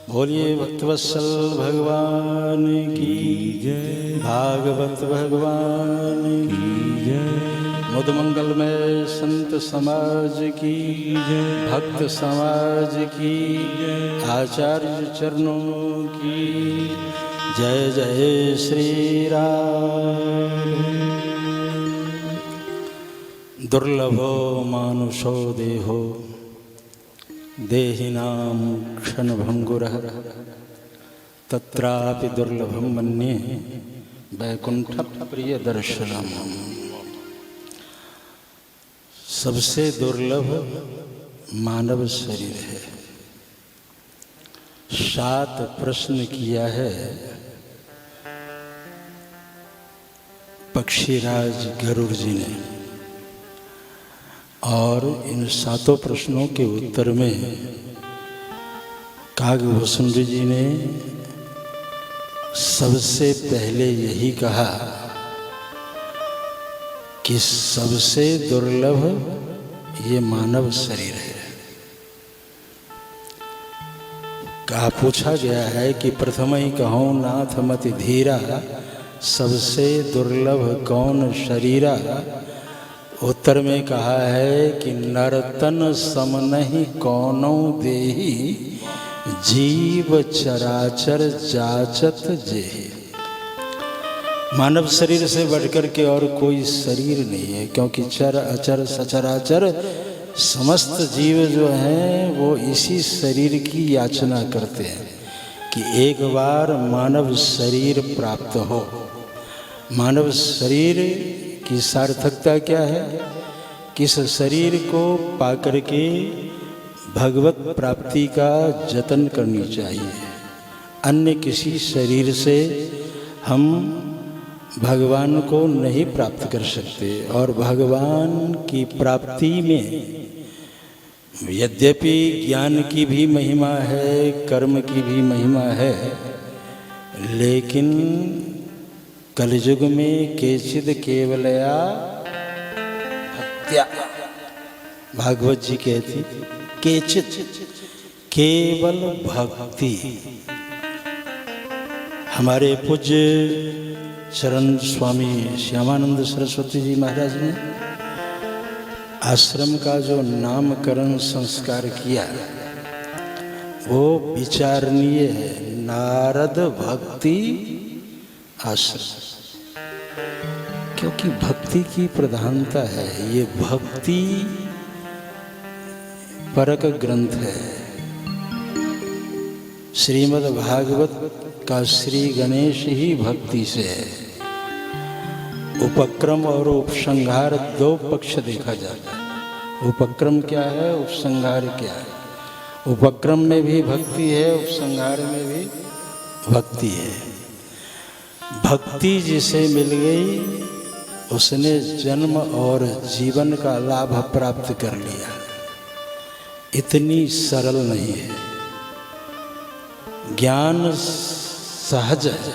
बोलिए भक्तवत्सल भगवान की जय, भागवत भगवान की जय, मुदमंगलमय संत समाज की जय, भक्त समाज की जय, आचार्य चरणों की जय। जय श्री राम। दुर्लभो मानुषो देहो देहिनां क्षणभंगुरः तत्रापि दुर्लभं मन्ये वैकुंठ प्रिय दर्शनम। सबसे दुर्लभ मानव शरीर है। 7 प्रश्न किया है पक्षीराज गरुड़ जी ने, और इन 7 प्रश्नों के उत्तर में कागभूषण जी ने सबसे पहले यही कहा कि सबसे दुर्लभ ये मानव शरीर है। कहा, पूछा गया है कि प्रथम ही कहो नाथ मति धीरा, सबसे दुर्लभ कौन शरीरा। उत्तर में कहा है कि नरतन सम नहीं कौनौ देहि, जीव चराचर जाचत जेहि। मानव शरीर से बढ़कर के और कोई शरीर नहीं है, क्योंकि चर अचर सचराचर समस्त जीव जो हैं वो इसी शरीर की याचना करते हैं कि एक बार मानव शरीर प्राप्त हो। मानव शरीर की सार्थकता क्या है? किस शरीर को पाकर के भगवत प्राप्ति का जतन करनी चाहिए। अन्य किसी शरीर से हम भगवान को नहीं प्राप्त कर सकते, और भगवान की प्राप्ति में यद्यपि ज्ञान की भी महिमा है, कर्म की भी महिमा है, लेकिन कलयुग में केचिद केवलया भक्त्या, भागवत जी कहती केचिद केवल भक्ति। हमारे पूज्य चरण स्वामी श्यामानंद सरस्वती जी महाराज ने आश्रम का जो नामकरण संस्कार किया वो विचारणीय है। नारद भक्ति आश्रम, क्योंकि भक्ति की प्रधानता है। ये भक्ति परक ग्रंथ है। श्रीमद् भागवत का श्री गणेश ही भक्ति से है। उपक्रम और उपसंहार 2 पक्ष देखा जाता है। उपक्रम क्या है, उपसंहार क्या है। उपक्रम में भी भक्ति है, उपसंहार में भी भक्ति है। भक्ति जिसे मिल गई उसने जन्म और जीवन का लाभ प्राप्त कर लिया। इतनी सरल नहीं है। ज्ञान सहज है,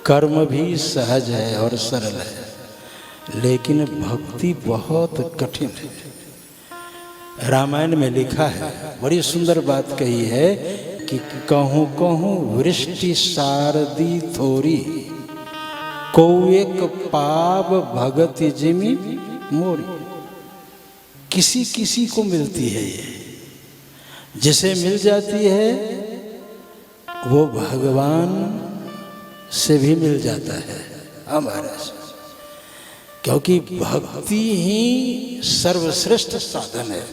कर्म भी सहज है और सरल है, लेकिन भक्ति बहुत कठिन है। रामायण में लिखा है, बड़ी सुंदर बात कही है कि कहूँ कहूँ वृष्टि शारदी थोरी, को एक पाप भगति जिमि मोरी। किसी किसी को मिलती है ये, जिसे मिल जाती है वो भगवान से भी मिल जाता है हमारा से, क्योंकि भक्ति ही सर्वश्रेष्ठ साधन है।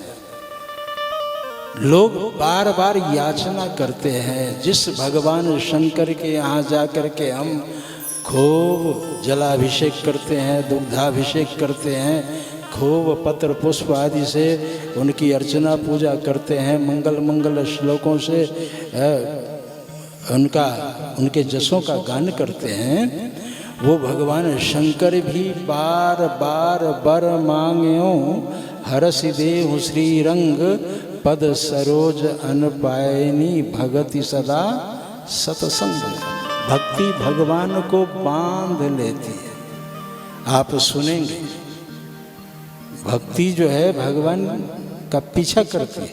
लोग बार बार याचना करते हैं, जिस भगवान शंकर के यहाँ जा कर के हम खूब जलाभिषेक करते हैं, दुग्धाभिषेक करते हैं, खूब पत्र पुष्प आदि से उनकी अर्चना पूजा करते हैं, मंगल मंगल श्लोकों से उनके जसों का गान करते हैं, वो भगवान शंकर भी बार बार बर मांग्यो हरसि देहु श्री रंग, पद सरोज अन पायनी भगति सदा सतसंग। भक्ति भगवान को बांध लेती है। आप सुनेंगे भक्ति जो है भगवान का पीछा करती है।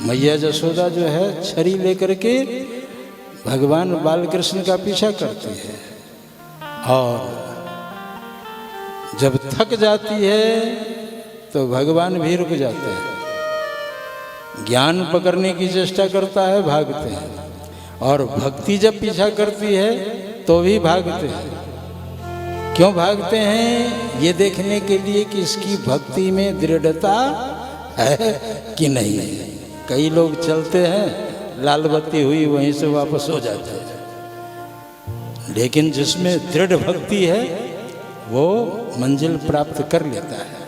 मैया जसोदा जो है छड़ी लेकर के भगवान बाल कृष्ण का पीछा करती है, और जब थक जाती है तो भगवान भी रुक जाते हैं, ज्ञान पकड़ने की चेष्टा करता है, भागते हैं, और भक्ति जब पीछा करती है तो भी भागते हैं। क्यों भागते हैं? ये देखने के लिए कि इसकी भक्ति में दृढ़ता है कि नहीं। कई लोग चलते हैं, लाल बत्ती हुई वहीं से वापस हो जाते हैं, लेकिन जिसमें दृढ़ भक्ति है वो मंजिल प्राप्त कर लेता है।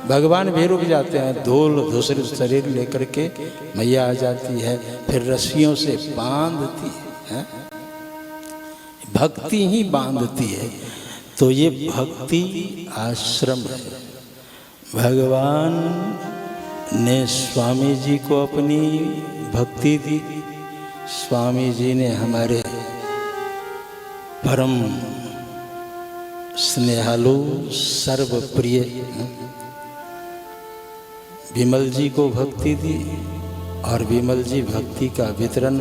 भगवान भी रुक जाते हैं, धूल दूसरे शरीर लेकर के मैया आ जाती है, फिर रस्सियों से बांधती है, भक्ति ही बांधती है। तो ये भक्ति आश्रम है। भगवान ने स्वामी जी को अपनी भक्ति दी, स्वामी जी ने हमारे परम स्नेहालु सर्वप्रिय विमल जी को भक्ति दी, और विमल जी भक्ति का वितरण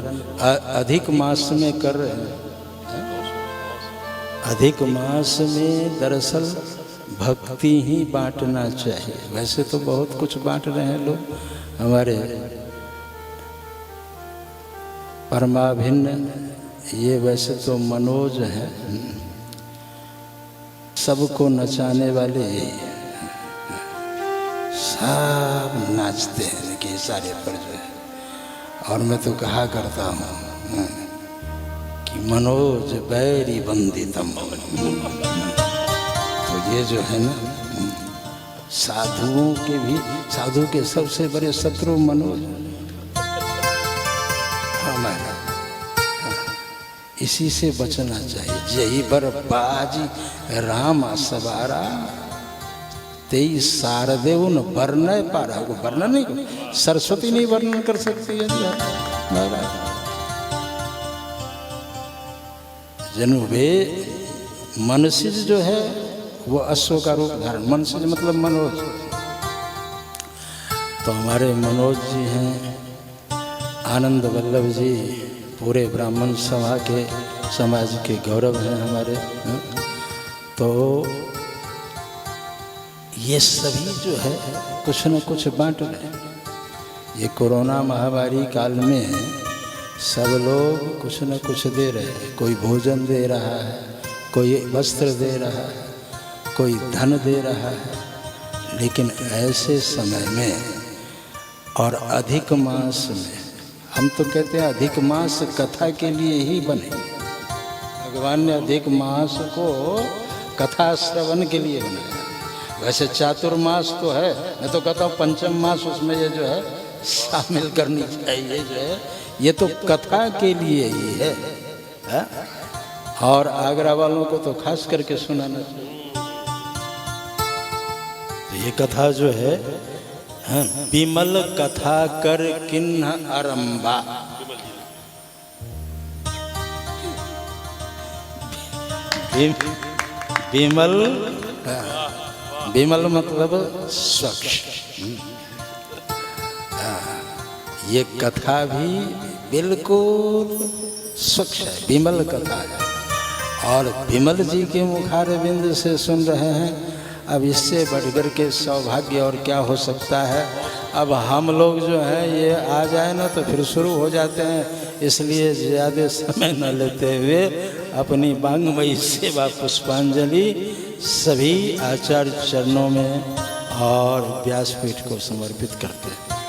अधिक मास में कर रहे हैं। अधिक मास में दरअसल भक्ति ही बांटना चाहिए। वैसे तो बहुत कुछ बांट रहे हैं लोग, हमारे परमाभिन्न ये वैसे तो मनोज हैं, सबको नचाने वाले सब नाचते हैं कि सारे पर जो है। और मैं तो कहा करता हूँ कि मनोज बैरी बंदितम। तो ये जो है ना, साधुओं के भी, साधु के सबसे बड़े शत्रु मनोज हमारा, इसी से बचना चाहिए। जही बर बाजी राम सवारा तेई सारदेव न वर्णय पारा। को वर्णन नहीं, सरस्वती नहीं वर्णन कर सकती है महाराज। जनूबे मनसिज जो है वो अश्व का रूप धारण, मनसिज मतलब मनोज। तो हमारे मनोज जी हैं, आनंद वल्लभ जी पूरे ब्राह्मण समाज के गौरव हैं हमारे। तो ये सभी जो है कुछ न कुछ बांट रहे हैं। ये कोरोना महामारी काल में सब लोग कुछ न कुछ दे रहे हैं। कोई भोजन दे रहा है, कोई वस्त्र दे रहा है, कोई धन दे रहा है। लेकिन ऐसे समय में और अधिक मास में, हम तो कहते हैं अधिक मास कथा के लिए ही बने। भगवान ने अधिक मास को कथा श्रवण के लिए बनाया। वैसे चातुर्मास तो है, मैं तो कहता हूँ पंचम मास उसमें ये जो है शामिल करनी चाहिए। जो है ये तो कथा के लिए ही है, और आगरा वालों को तो खास करके सुनाना चाहिए। तो ये कथा जो है, विमल कथा कर किन्ह आरंभा। विमल, विमल मतलब स्वच्छ। ये कथा भी बिल्कुल स्वच्छ है, विमल कथा है। और विमल जी के मुखारविंद से सुन रहे हैं। अब इससे बढ़कर के सौभाग्य और क्या हो सकता है। अब हम लोग जो है ये आ जाए ना तो फिर शुरू हो जाते हैं, इसलिए ज़्यादा समय न लेते हुए अपनी वांगमयी सेवा पुष्पांजलि सभी आचार्य चरणों में और व्यासपीठ को समर्पित करते हैं।